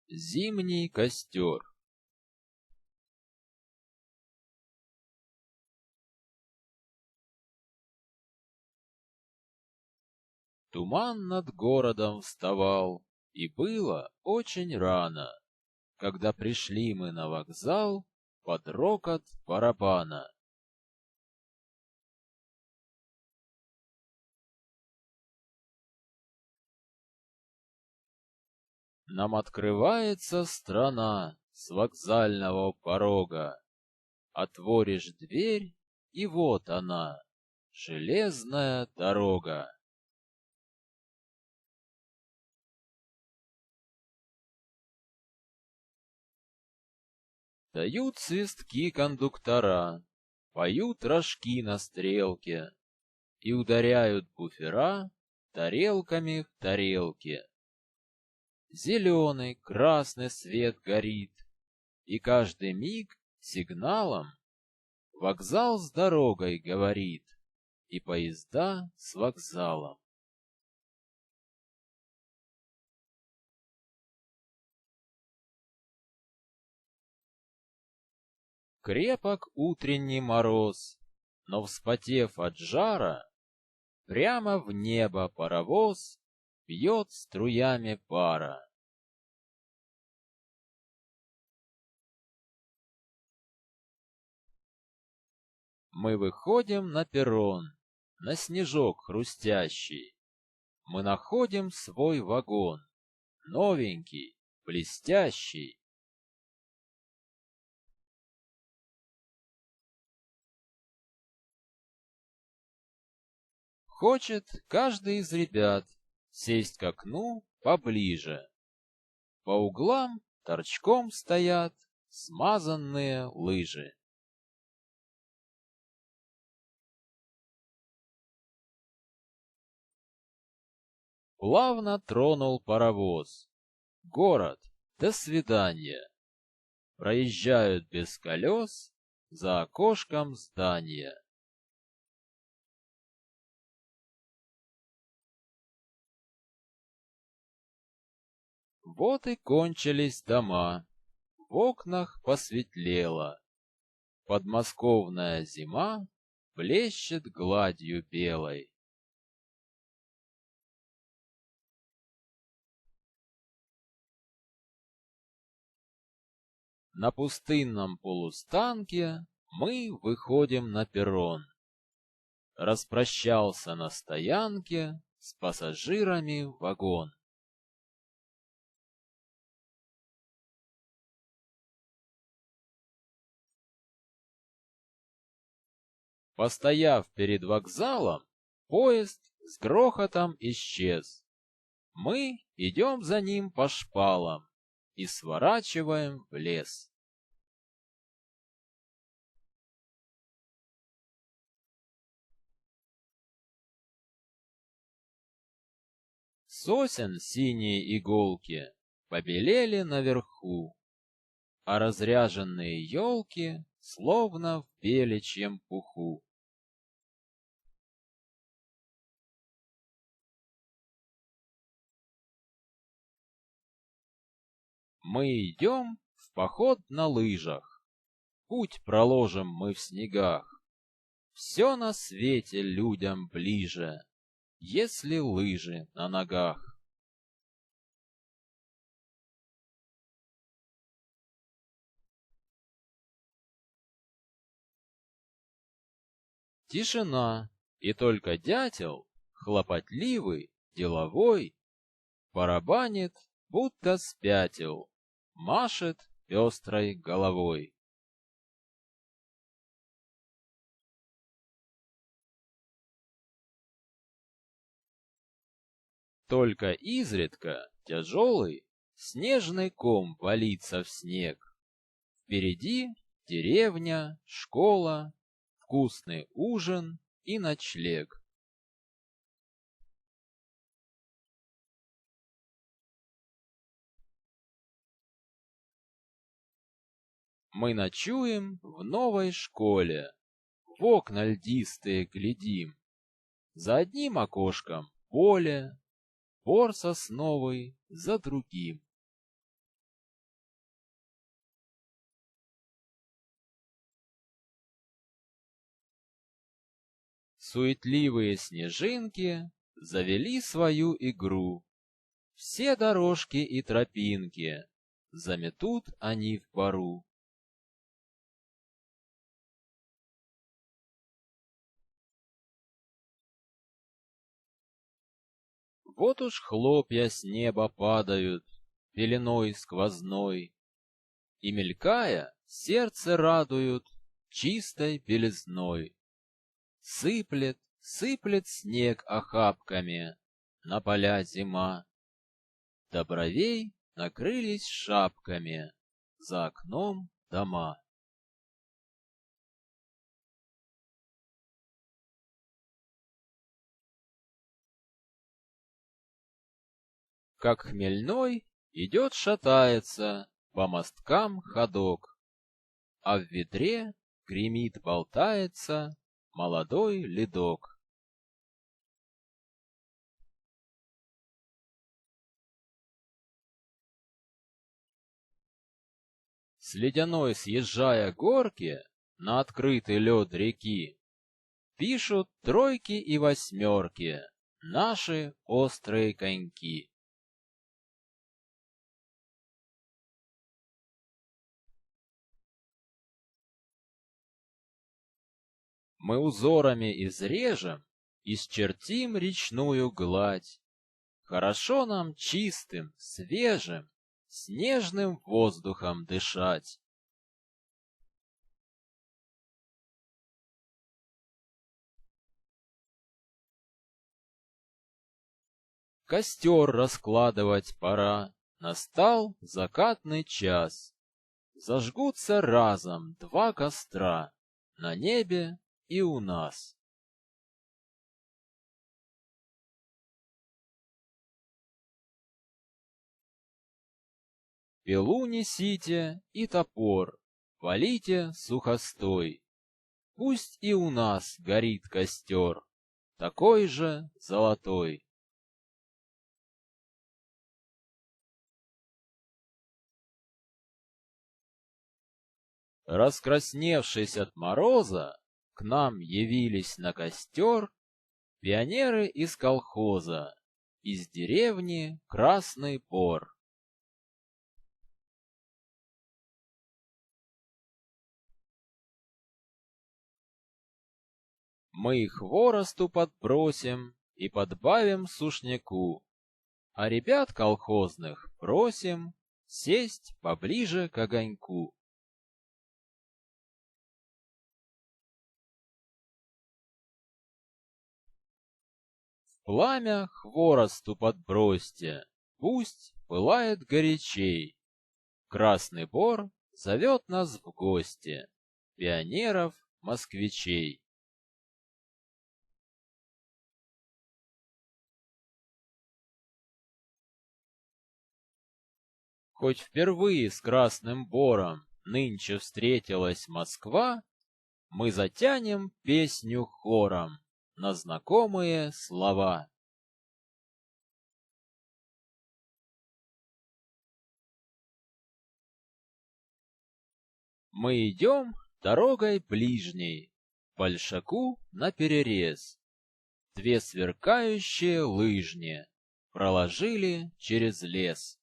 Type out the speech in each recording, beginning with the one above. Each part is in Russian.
Зимний костер. Туман над городом вставал, и было очень рано, когда пришли мы на вокзал под рокот барабана. Нам открывается страна с вокзального порога. Отворишь дверь, и вот она, железная дорога. Дают свистки кондуктора, поют рожки на стрелке и ударяют буфера тарелками в тарелки. Зеленый, красный свет горит, и каждый миг сигналом вокзал с дорогой говорит, и поезда с вокзалом. Крепок утренний мороз, но, вспотев от жара, прямо в небо паровоз бьет струями пара. Мы выходим на перрон, на снежок хрустящий. Мы находим свой вагон, новенький, блестящий. Хочет каждый из ребят сесть к окну поближе. По углам торчком стоят смазанные лыжи. Плавно тронул паровоз. Город, до свидания. Проезжают без колес за окошком здания. Вот и кончились дома, в окнах посветлело. Подмосковная зима блещет гладью белой. На пустынном полустанке мы выходим на перрон. Распрощался на стоянке с пассажирами вагон. Постояв перед вокзалом, поезд с грохотом исчез. Мы идем за ним по шпалам и сворачиваем в лес. Сосен синие иголки побелели наверху, а разряженные елки словно в беличьем пуху. Мы идем в поход на лыжах, путь проложим мы в снегах. Все на свете людям ближе, если лыжи на ногах. Тишина, и только дятел, хлопотливый, деловой, барабанит, будто спятил, машет пестрой головой. Только изредка тяжелый снежный ком валится в снег. Впереди деревня, школа, вкусный ужин и ночлег. Мы ночуем в новой школе, в окна льдистые глядим. За одним окошком поле, бор сосновый за другим. Суетливые снежинки завели свою игру. Все дорожки и тропинки заметут они в пару. Вот уж хлопья с неба падают пеленой сквозной, и, мелькая, сердце радуют чистой белизной. Сыплет, сыплет снег охапками на поля зима. До бровей накрылись шапками за окном дома. Как хмельной идет, шатается по мосткам ходок, а в ведре гремит, болтается молодой ледок. С ледяной съезжая горки на открытый лед реки, пишут тройки и восьмерки наши острые коньки. Мы узорами изрежем, исчертим речную гладь. Хорошо нам чистым, свежим, снежным воздухом дышать. Костер раскладывать пора, настал закатный час. Зажгутся разом два костра на небе и у нас. Пилу несите и топор, валите сухостой. Пусть и у нас горит костер, такой же золотой. Раскрасневшись от мороза, к нам явились на костер пионеры из колхоза, из деревни Красный Бор. Мы их хворосту подбросим и подбавим сушняку, а ребят колхозных просим сесть поближе к огоньку. Пламя хворосту подбросьте, пусть пылает горячей. Красный Бор зовет нас в гости, пионеров-москвичей. Хоть впервые с Красным Бором нынче встретилась Москва, мы затянем песню хором на знакомые слова. Мы идем дорогой ближней, большаку наперерез. Две сверкающие лыжни проложили через лес.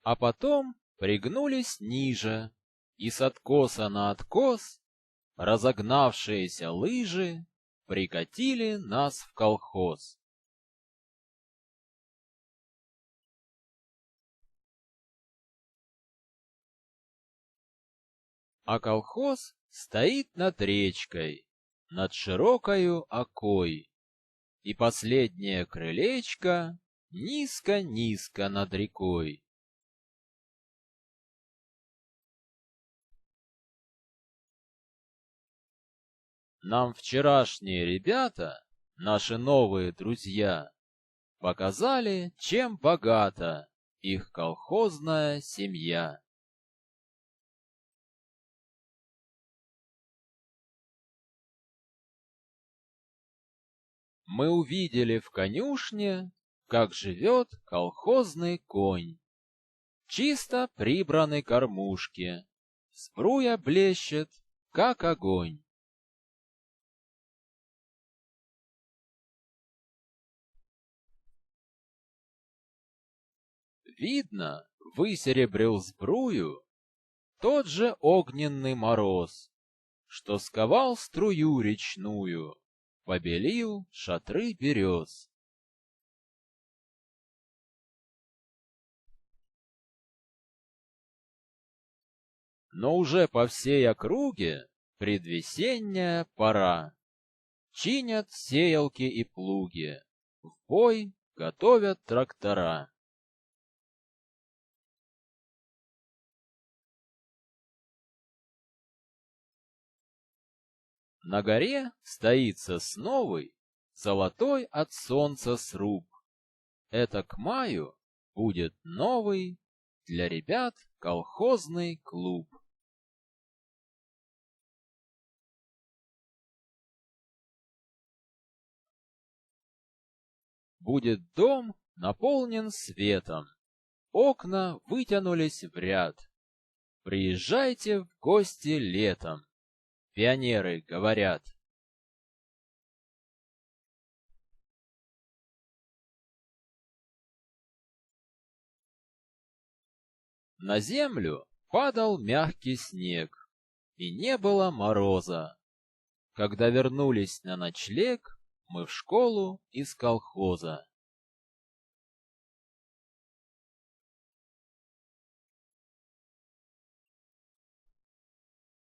А потом пригнулись ниже, и с откоса на откос разогнавшиеся лыжи прикатили нас в колхоз. А колхоз стоит над речкой, над широкою окой, и последнее крылечко низко-низко над рекой. Нам вчерашние ребята, наши новые друзья, показали, чем богата их колхозная семья. Мы увидели в конюшне, как живет колхозный конь. Чисто прибраны кормушки, сбруя блещет, как огонь. Видно, высеребрил сбрую тот же огненный мороз, что сковал струю речную, побелил шатры берез. Но уже по всей округе предвесенняя пора. Чинят сеялки и плуги, в бой готовят трактора. На горе стоит сосновый, золотой от солнца сруб. Это к маю будет новый для ребят колхозный клуб. Будет дом наполнен светом, окна вытянулись в ряд. Приезжайте в гости летом, пионеры говорят. На землю падал мягкий снег, и не было мороза. Когда вернулись на ночлег, мы в школу из колхоза.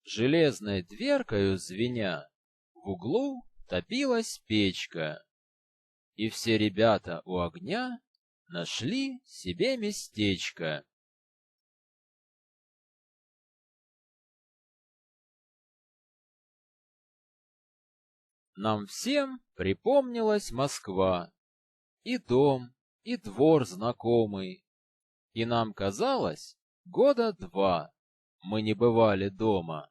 Железной дверкою звеня, в углу топилась печка, и все ребята у огня нашли себе местечко. Нам всем припомнилась Москва, и дом, и двор знакомый, и нам казалось, года 2 мы не бывали дома.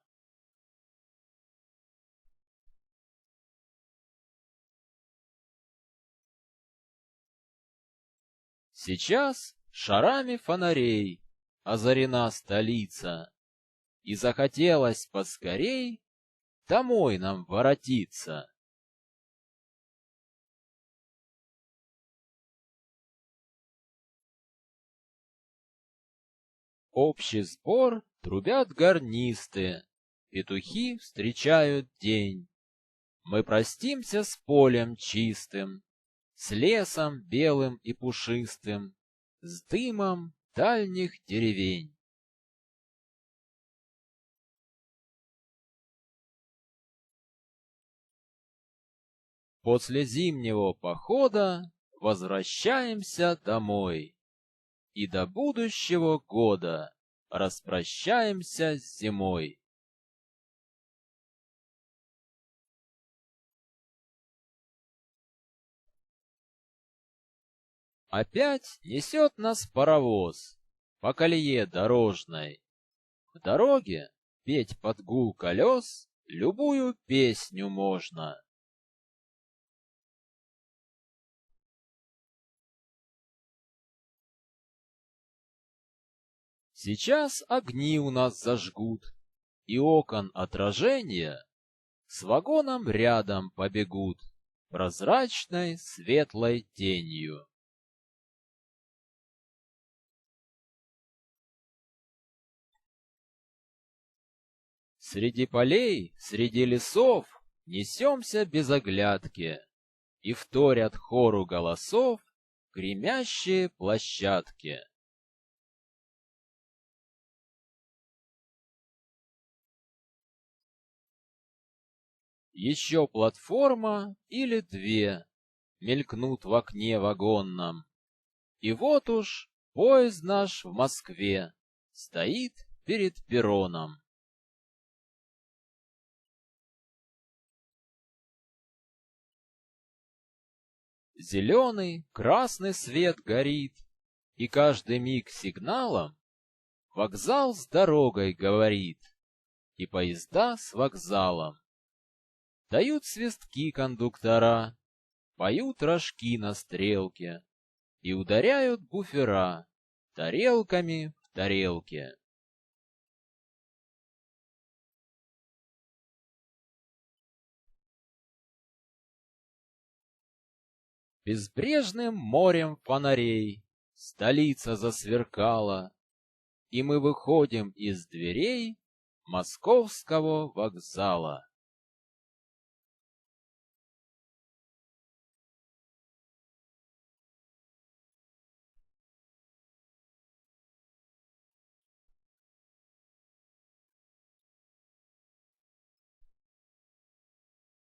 Сейчас шарами фонарей озарена столица, и захотелось поскорей домой нам воротиться. Общий сбор трубят гарнисты, петухи встречают день. Мы простимся с полем чистым, с лесом белым и пушистым, с дымом дальних деревень. После зимнего похода возвращаемся домой, и до будущего года распрощаемся с зимой. Опять несет нас паровоз по колее дорожной. В дороге петь под гул колес любую песню можно. Сейчас огни у нас зажгут, и окон отражения с вагоном рядом побегут прозрачной светлой тенью. Среди полей, среди лесов несемся без оглядки, и вторят хору голосов гремящие площадки. Еще платформа или 2 мелькнут в окне вагонном, и вот уж поезд наш в Москве стоит перед перроном. Зеленый, красный свет горит, и каждый миг сигналом вокзал с дорогой говорит, и поезда с вокзалом. Дают свистки кондуктора, поют рожки на стрелке и ударяют буфера тарелками в тарелке. Безбрежным морем фонарей столица засверкала, и мы выходим из дверей Московского вокзала.